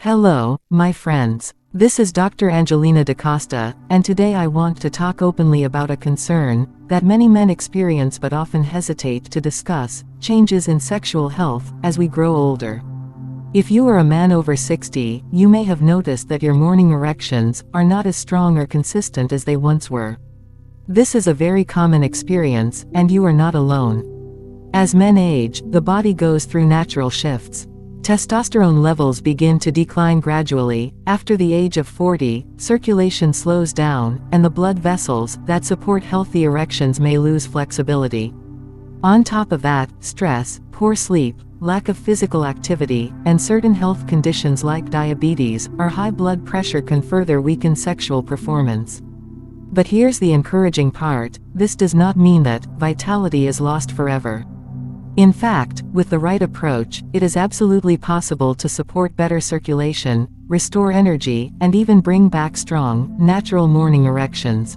Hello, my friends. This is Dr. Anglina Dcosta, and today I want to talk openly about a concern that many men experience but often hesitate to discuss: changes in sexual health as we grow older. If you are a man over 60, you may have noticed that your morning erections are not as strong or consistent as they once were. This is a very common experience, and you are not alone. As men age, the body goes through natural shifts. Testosterone levels begin to decline gradually. After the age of 40, circulation slows down, and the blood vessels that support healthy erections may lose flexibility. On top of that, stress, poor sleep, lack of physical activity, and certain health conditions like diabetes or high blood pressure can further weaken sexual performance. But here's the encouraging part: this does not mean that vitality is lost forever. In fact, with the right approach, it is absolutely possible to support better circulation, restore energy, and even bring back strong, natural morning erections.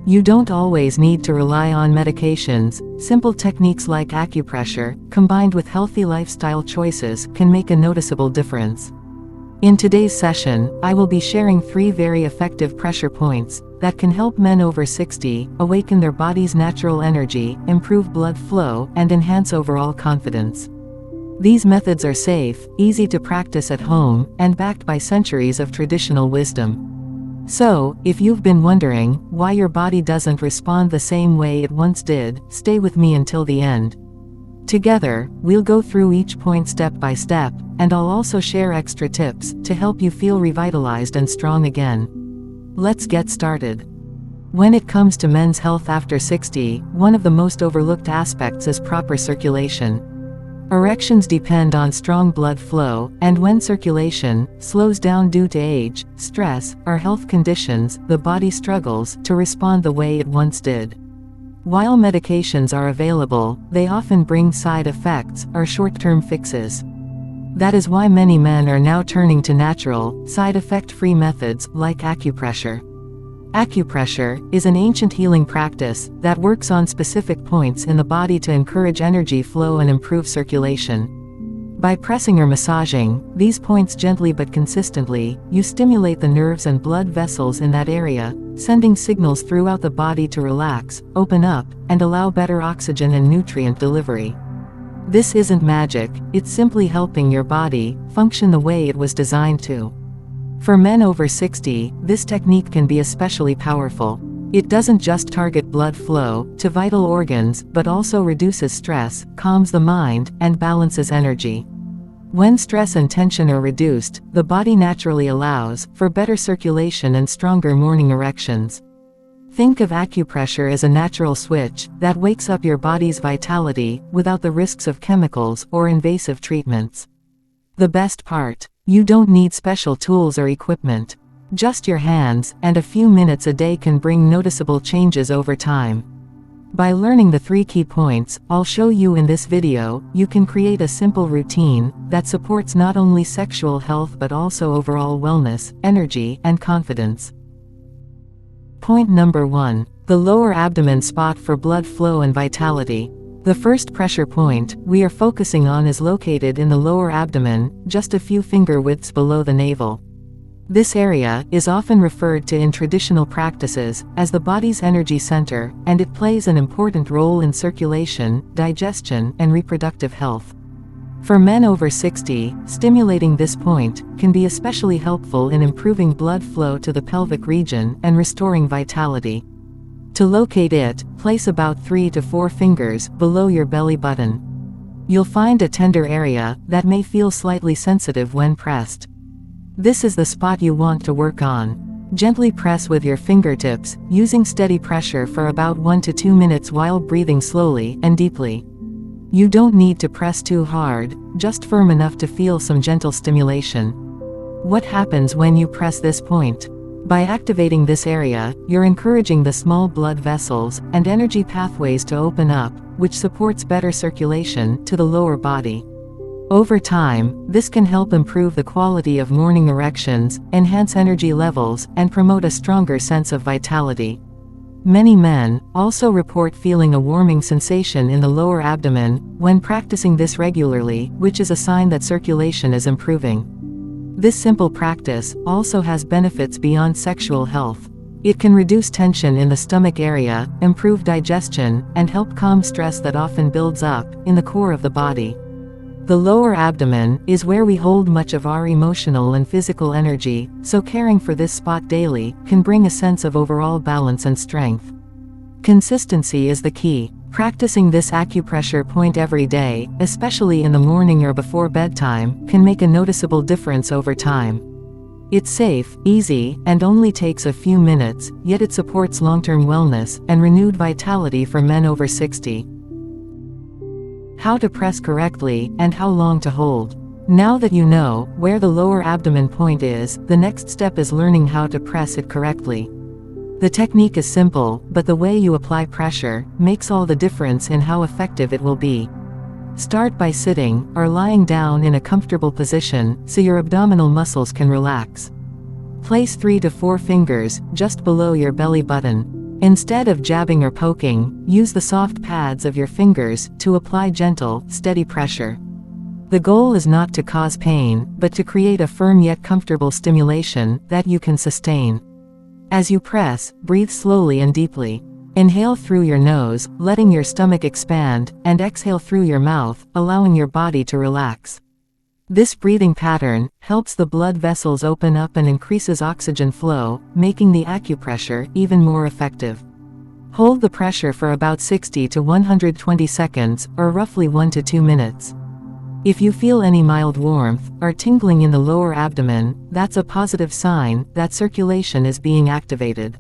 You don't always need to rely on medications. Simple techniques like acupressure, combined with healthy lifestyle choices, can make a noticeable difference. In today's session, I will be sharing 3 very effective pressure points that can help men over 60 awaken their body's natural energy, improve blood flow, and enhance overall confidence. These methods are safe, easy to practice at home, and backed by centuries of traditional wisdom. So, if you've been wondering why your body doesn't respond the same way it once did, stay with me until the end. Together, we'll go through each point step by step, and I'll also share extra tips to help you feel revitalized and strong again. Let's get started. When it comes to men's health after 60, one of the most overlooked aspects is proper circulation. Erections depend on strong blood flow, and when circulation slows down due to age, stress, or health conditions, the body struggles to respond the way it once did. While medications are available, they often bring side effects or short-term fixes. That is why many men are now turning to natural, side-effect-free methods like acupressure. Acupressure is an ancient healing practice that works on specific points in the body to encourage energy flow and improve circulation. By pressing or massaging these points gently but consistently, you stimulate the nerves and blood vessels in that area, sending signals throughout the body to relax, open up, and allow better oxygen and nutrient delivery. This isn't magic, it's simply helping your body function the way it was designed to. For men over 60, this technique can be especially powerful. It doesn't just target blood flow to vital organs, but also reduces stress, calms the mind, and balances energy. When stress and tension are reduced, the body naturally allows for better circulation and stronger morning erections. Think of acupressure as a natural switch that wakes up your body's vitality without the risks of chemicals or invasive treatments. The best part: you don't need special tools or equipment. Just your hands and a few minutes a day can bring noticeable changes over time. By learning the 3 key points I'll show you in this video, you can create a simple routine that supports not only sexual health but also overall wellness, energy, and confidence. Point number 1. The lower abdomen spot for blood flow and vitality. The first pressure point we are focusing on is located in the lower abdomen, just a few finger widths below the navel. This area is often referred to in traditional practices as the body's energy center, and it plays an important role in circulation, digestion, and reproductive health. For men over 60, stimulating this point can be especially helpful in improving blood flow to the pelvic region and restoring vitality. To locate it, place about 3 to 4 fingers below your belly button. You'll find a tender area that may feel slightly sensitive when pressed. This is the spot you want to work on. Gently press with your fingertips, using steady pressure for about 1 to 2 minutes while breathing slowly and deeply. You don't need to press too hard, just firm enough to feel some gentle stimulation. What happens when you press this point? By activating this area, you're encouraging the small blood vessels and energy pathways to open up, which supports better circulation to the lower body. Over time, this can help improve the quality of morning erections, enhance energy levels, and promote a stronger sense of vitality. Many men also report feeling a warming sensation in the lower abdomen when practicing this regularly, which is a sign that circulation is improving. This simple practice also has benefits beyond sexual health. It can reduce tension in the stomach area, improve digestion, and help calm stress that often builds up in the core of the body. The lower abdomen is where we hold much of our emotional and physical energy, so caring for this spot daily can bring a sense of overall balance and strength. Consistency is the key. Practicing this acupressure point every day, especially in the morning or before bedtime, can make a noticeable difference over time. It's safe, easy, and only takes a few minutes, yet it supports long-term wellness and renewed vitality for men over 60. How to press correctly, and how long to hold. Now that you know where the lower abdomen point is, the next step is learning how to press it correctly. The technique is simple, but the way you apply pressure makes all the difference in how effective it will be. Start by sitting or lying down in a comfortable position so your abdominal muscles can relax. Place 3 to 4 fingers just below your belly button. Instead of jabbing or poking, use the soft pads of your fingers to apply gentle, steady pressure. The goal is not to cause pain, but to create a firm yet comfortable stimulation that you can sustain. As you press, breathe slowly and deeply. Inhale through your nose, letting your stomach expand, and exhale through your mouth, allowing your body to relax. This breathing pattern helps the blood vessels open up and increases oxygen flow, making the acupressure even more effective. Hold the pressure for about 60 to 120 seconds, or roughly 1 to 2 minutes. If you feel any mild warmth or tingling in the lower abdomen, that's a positive sign that circulation is being activated.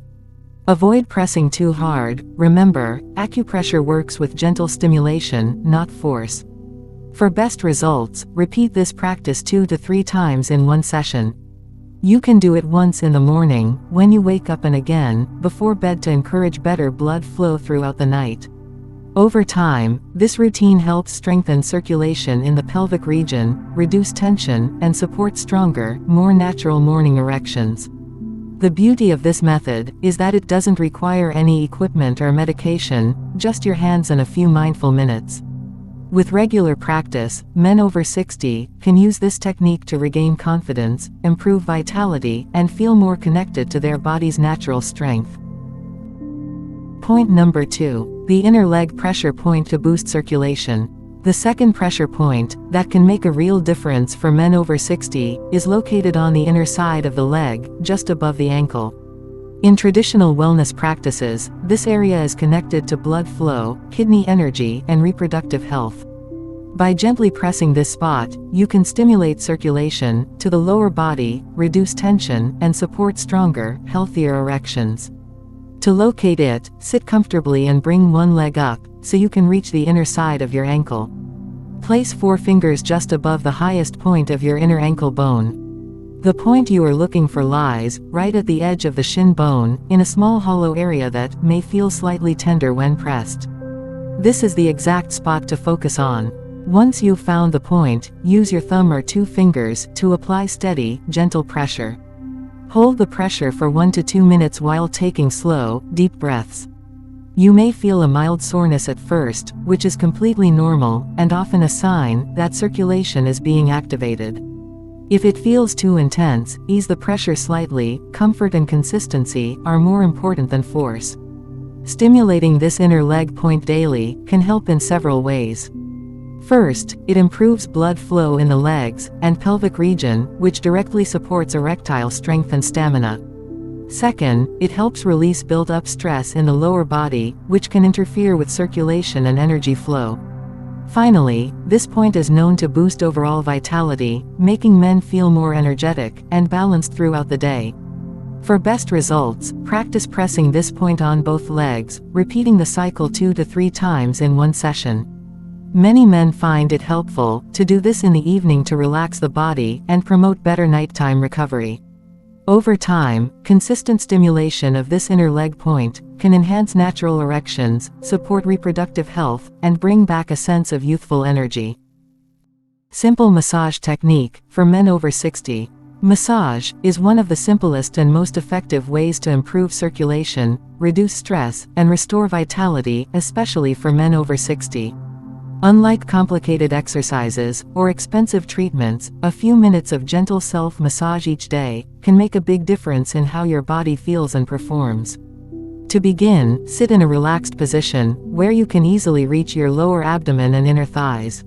Avoid pressing too hard. Remember, acupressure works with gentle stimulation, not force. For best results, repeat this practice 2 to 3 times in one session. You can do it once in the morning, when you wake up, and again before bed to encourage better blood flow throughout the night. Over time, this routine helps strengthen circulation in the pelvic region, reduce tension, and support stronger, more natural morning erections. The beauty of this method is that it doesn't require any equipment or medication, just your hands and a few mindful minutes. With regular practice, men over 60 can use this technique to regain confidence, improve vitality, and feel more connected to their body's natural strength. Point number 2. The inner leg pressure point to boost circulation. The second pressure point that can make a real difference for men over 60 is located on the inner side of the leg, just above the ankle. In traditional wellness practices, this area is connected to blood flow, kidney energy, and reproductive health. By gently pressing this spot, you can stimulate circulation to the lower body, reduce tension, and support stronger, healthier erections. To locate it, sit comfortably and bring one leg up, so you can reach the inner side of your ankle. Place 4 fingers just above the highest point of your inner ankle bone. The point you are looking for lies right at the edge of the shin bone, in a small hollow area that may feel slightly tender when pressed. This is the exact spot to focus on. Once you've found the point, use your thumb or 2 fingers to apply steady, gentle pressure. Hold the pressure for 1 to 2 minutes while taking slow, deep breaths. You may feel a mild soreness at first, which is completely normal, and often a sign that circulation is being activated. If it feels too intense, ease the pressure slightly. Comfort and consistency are more important than force. Stimulating this inner leg point daily can help in several ways. First, it improves blood flow in the legs and pelvic region, which directly supports erectile strength and stamina. Second, it helps release built-up stress in the lower body, which can interfere with circulation and energy flow. Finally, this point is known to boost overall vitality, making men feel more energetic and balanced throughout the day. For best results, practice pressing this point on both legs, repeating the cycle 2 to 3 times in one session. Many men find it helpful to do this in the evening to relax the body and promote better nighttime recovery. Over time, consistent stimulation of this inner leg point can enhance natural erections, support reproductive health, and bring back a sense of youthful energy. Simple massage technique for men over 60. Massage is one of the simplest and most effective ways to improve circulation, reduce stress, and restore vitality, especially for men over 60. Unlike complicated exercises or expensive treatments, a few minutes of gentle self-massage each day can make a big difference in how your body feels and performs. To begin, sit in a relaxed position where you can easily reach your lower abdomen and inner thighs.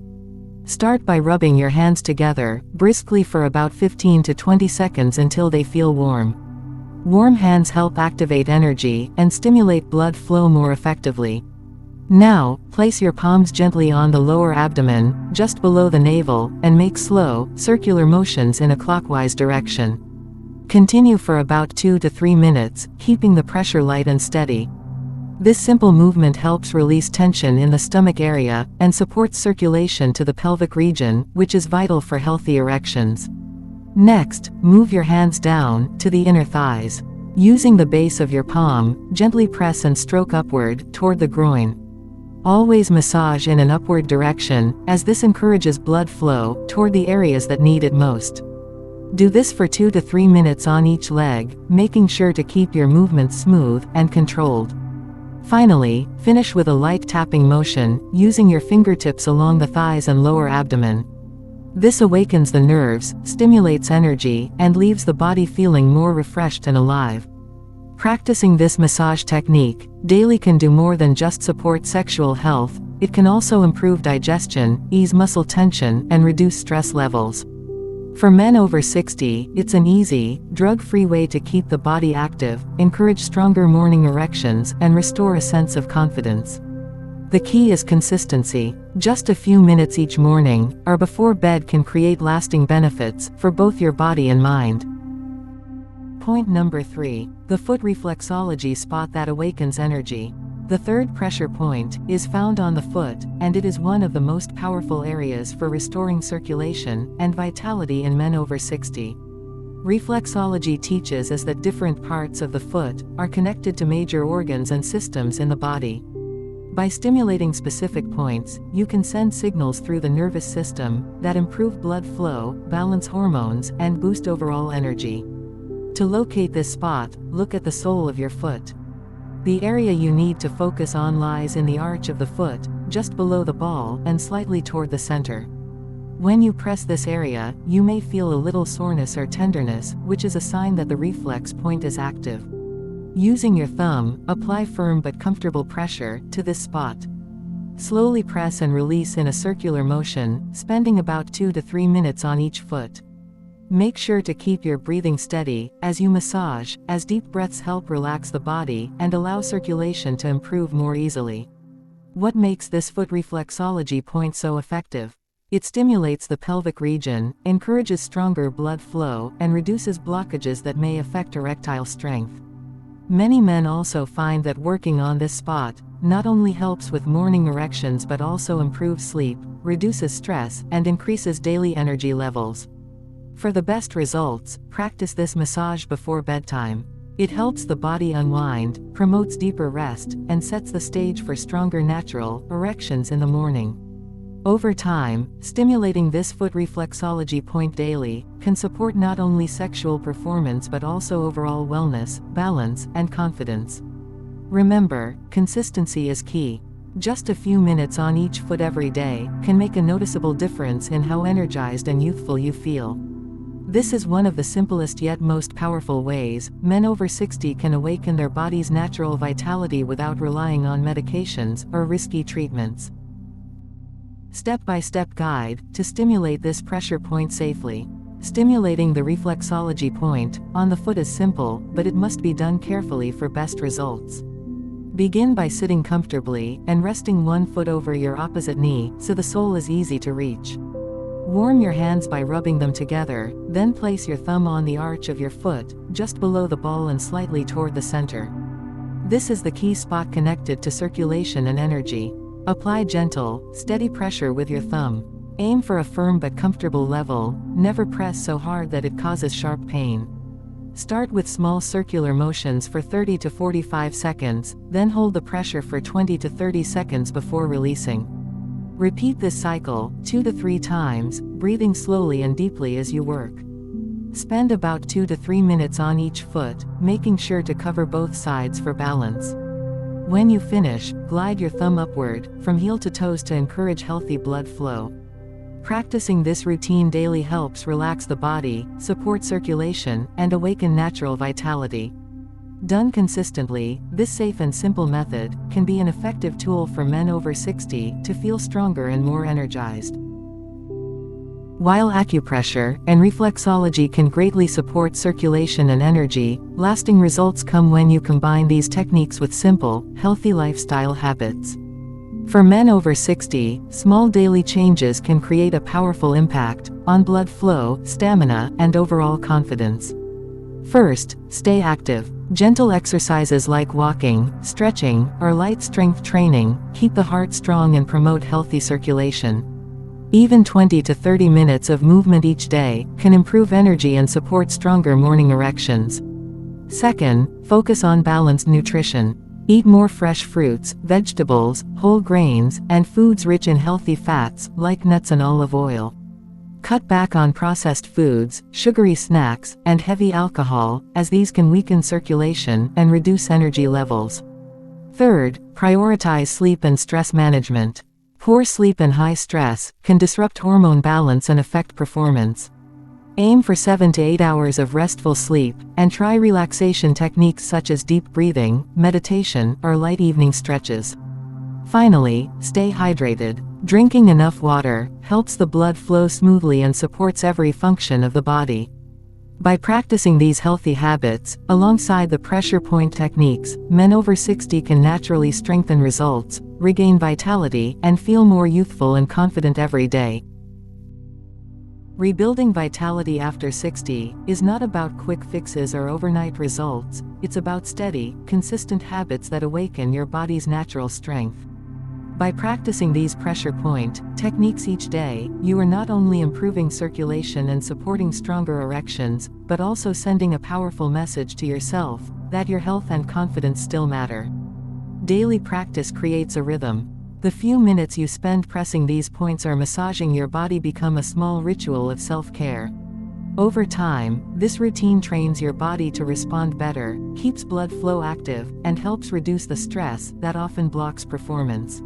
Start by rubbing your hands together briskly for about 15 to 20 seconds until they feel warm. Warm hands help activate energy and stimulate blood flow more effectively. Now, place your palms gently on the lower abdomen, just below the navel, and make slow, circular motions in a clockwise direction. Continue for about 2 to 3 minutes, keeping the pressure light and steady. This simple movement helps release tension in the stomach area and supports circulation to the pelvic region, which is vital for healthy erections. Next, move your hands down to the inner thighs. Using the base of your palm, gently press and stroke upward toward the groin. Always massage in an upward direction, as this encourages blood flow toward the areas that need it most. Do this for 2 to 3 minutes on each leg, making sure to keep your movements smooth and controlled. Finally, finish with a light tapping motion, using your fingertips along the thighs and lower abdomen. This awakens the nerves, stimulates energy, and leaves the body feeling more refreshed and alive. Practicing this massage technique daily can do more than just support sexual health. It can also improve digestion, ease muscle tension, and reduce stress levels. For men over 60, it's an easy, drug-free way to keep the body active, encourage stronger morning erections, and restore a sense of confidence. The key is consistency. Just a few minutes each morning or before bed can create lasting benefits for both your body and mind. Point number 3. The foot reflexology spot that awakens energy. The third pressure point is found on the foot, and it is one of the most powerful areas for restoring circulation and vitality in men over 60. Reflexology teaches us that different parts of the foot are connected to major organs and systems in the body. By stimulating specific points, you can send signals through the nervous system that improve blood flow, balance hormones, and boost overall energy. To locate this spot, look at the sole of your foot. The area you need to focus on lies in the arch of the foot, just below the ball and slightly toward the center. When you press this area, you may feel a little soreness or tenderness, which is a sign that the reflex point is active. Using your thumb, apply firm but comfortable pressure to this spot. Slowly press and release in a circular motion, spending about 2 to 3 minutes on each foot. Make sure to keep your breathing steady as you massage, as deep breaths help relax the body and allow circulation to improve more easily. What makes this foot reflexology point so effective? It stimulates the pelvic region, encourages stronger blood flow, and reduces blockages that may affect erectile strength. Many men also find that working on this spot not only helps with morning erections but also improves sleep, reduces stress, and increases daily energy levels. For the best results, practice this massage before bedtime. It helps the body unwind, promotes deeper rest, and sets the stage for stronger natural erections in the morning. Over time, stimulating this foot reflexology point daily can support not only sexual performance but also overall wellness, balance, and confidence. Remember, consistency is key. Just a few minutes on each foot every day can make a noticeable difference in how energized and youthful you feel. This is one of the simplest yet most powerful ways men over 60 can awaken their body's natural vitality without relying on medications or risky treatments. Step-by-step guide to stimulate this pressure point safely. Stimulating the reflexology point on the foot is simple, but it must be done carefully for best results. Begin by sitting comfortably and resting one foot over your opposite knee so the sole is easy to reach. Warm your hands by rubbing them together, then place your thumb on the arch of your foot, just below the ball and slightly toward the center. This is the key spot connected to circulation and energy. Apply gentle, steady pressure with your thumb. Aim for a firm but comfortable level, never press so hard that it causes sharp pain. Start with small circular motions for 30 to 45 seconds, then hold the pressure for 20 to 30 seconds before releasing. Repeat this cycle 2 to 3 times, breathing slowly and deeply as you work. Spend about 2 to 3 minutes on each foot, making sure to cover both sides for balance. When you finish, glide your thumb upward, from heel to toes to encourage healthy blood flow. Practicing this routine daily helps relax the body, support circulation, and awaken natural vitality. Done consistently, this safe and simple method can be an effective tool for men over 60 to feel stronger and more energized. While acupressure and reflexology can greatly support circulation and energy, lasting results come when you combine these techniques with simple, healthy lifestyle habits. For men over 60, small daily changes can create a powerful impact on blood flow, stamina, and overall confidence. First, stay active. Gentle exercises like walking, stretching, or light strength training keep the heart strong and promote healthy circulation. Even 20 to 30 minutes of movement each day can improve energy and support stronger morning erections. Second, focus on balanced nutrition. Eat more fresh fruits, vegetables, whole grains, and foods rich in healthy fats, like nuts and olive oil. Cut back on processed foods, sugary snacks, and heavy alcohol, as these can weaken circulation and reduce energy levels. Third, prioritize sleep and stress management. Poor sleep and high stress can disrupt hormone balance and affect performance. Aim for 7 to 8 hours of restful sleep, and try relaxation techniques such as deep breathing, meditation, or light evening stretches. Finally, stay hydrated. Drinking enough water helps the blood flow smoothly and supports every function of the body. By practicing these healthy habits, alongside the pressure point techniques, men over 60 can naturally strengthen results, regain vitality, and feel more youthful and confident every day. Rebuilding vitality after 60 is not about quick fixes or overnight results, it's about steady, consistent habits that awaken your body's natural strength. By practicing these pressure point techniques each day, you are not only improving circulation and supporting stronger erections, but also sending a powerful message to yourself that your health and confidence still matter. Daily practice creates a rhythm. The few minutes you spend pressing these points or massaging your body become a small ritual of self-care. Over time, this routine trains your body to respond better, keeps blood flow active, and helps reduce the stress that often blocks performance.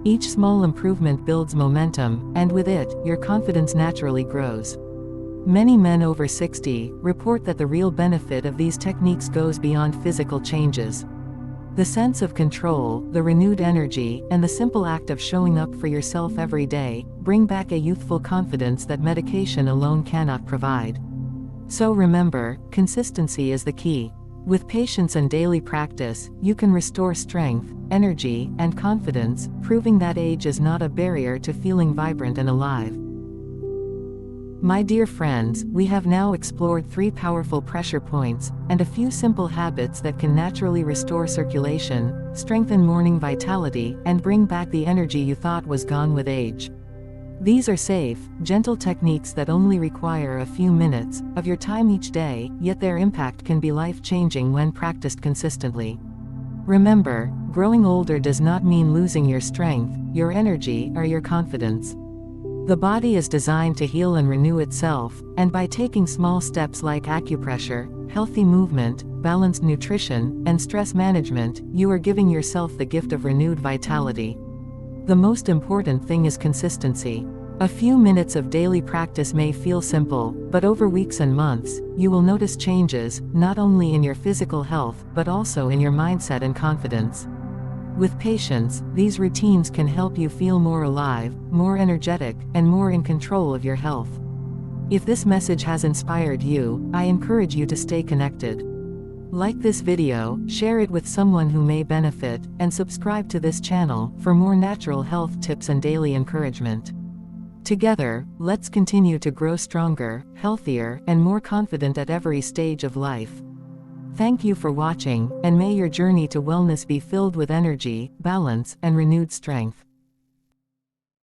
Each small improvement builds momentum, and with it, your confidence naturally grows. Many men over 60 report that the real benefit of these techniques goes beyond physical changes. The sense of control, the renewed energy, and the simple act of showing up for yourself every day bring back a youthful confidence that medication alone cannot provide. So remember, consistency is the key. With patience and daily practice, you can restore strength, energy, and confidence, proving that age is not a barrier to feeling vibrant and alive. My dear friends, we have now explored 3 powerful pressure points, and a few simple habits that can naturally restore circulation, strengthen morning vitality, and bring back the energy you thought was gone with age. These are safe, gentle techniques that only require a few minutes of your time each day, yet their impact can be life-changing when practiced consistently. Remember, growing older does not mean losing your strength, your energy, or your confidence. The body is designed to heal and renew itself, and by taking small steps like acupressure, healthy movement, balanced nutrition, and stress management, you are giving yourself the gift of renewed vitality. The most important thing is consistency. A few minutes of daily practice may feel simple, but over weeks and months, you will notice changes, not only in your physical health, but also in your mindset and confidence. With patience, these routines can help you feel more alive, more energetic, and more in control of your health. If this message has inspired you, I encourage you to stay connected. Like this video, share it with someone who may benefit, and subscribe to this channel for more natural health tips and daily encouragement. Together, let's continue to grow stronger, healthier, and more confident at every stage of life. Thank you for watching, and may your journey to wellness be filled with energy, balance, and renewed strength.